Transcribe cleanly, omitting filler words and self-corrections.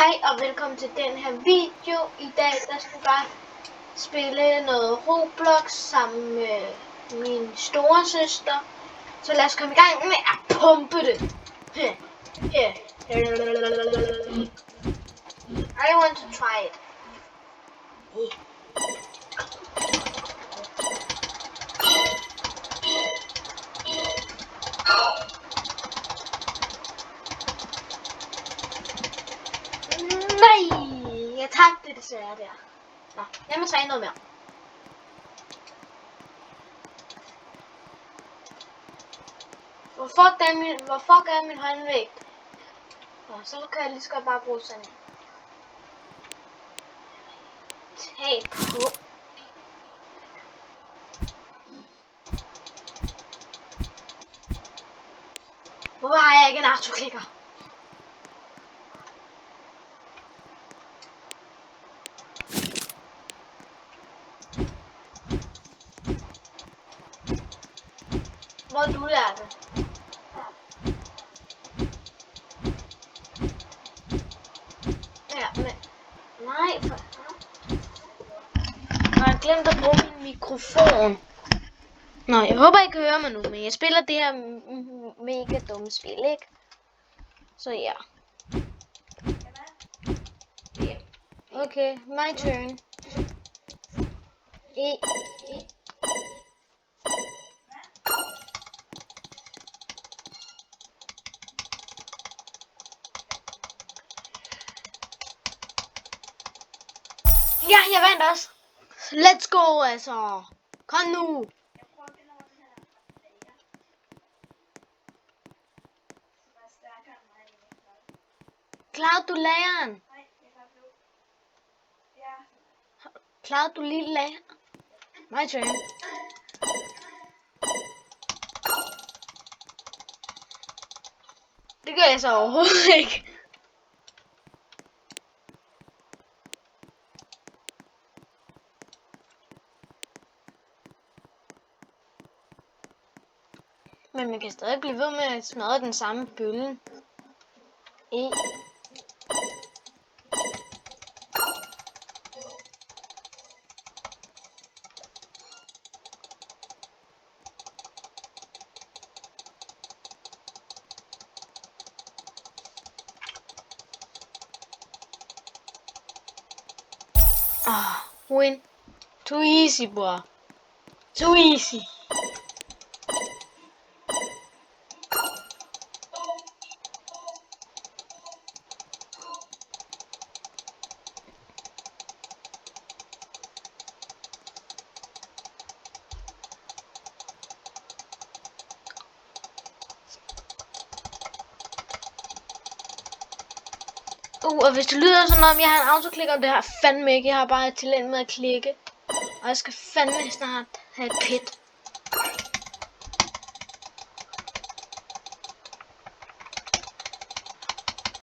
Hej og velkommen til den her video. I dag der skal jeg spille noget Roblox sammen med min store søster. Så lad os komme i gang med at pumpe det. I want to try it. Nej, jeg tabte desværre der. Nå, lad mig træne noget mere. Hvorfor gør min håndvægt? Nå, så kan jeg lige så godt bare bruge sådan en. Tag på. Hvorfor har jeg ikke en autoklikker? Hvor du lærer det? Ja, men... Nej, for... Jeg har glemt at bruge min mikrofon. Nå, jeg håber, I kan høre mig nu, men jeg spiller det her mega dumme spil, ikke? Så ja. Okay, my turn. Ja, jeg vandt også. Let's go, altså. Kom nu. Klarede du lageren? Klarede du lige lageren? My turn. Det gør jeg så overhovedet ikke. Men man kan stadig blive ved med at smadre den samme bølge. Win. Too easy, bro. Too easy. Og hvis det lyder som om jeg har en autoklikker, det har fandme ikke. Jeg har bare et talent med at klikke. Og jeg skal fandme snart have et pit.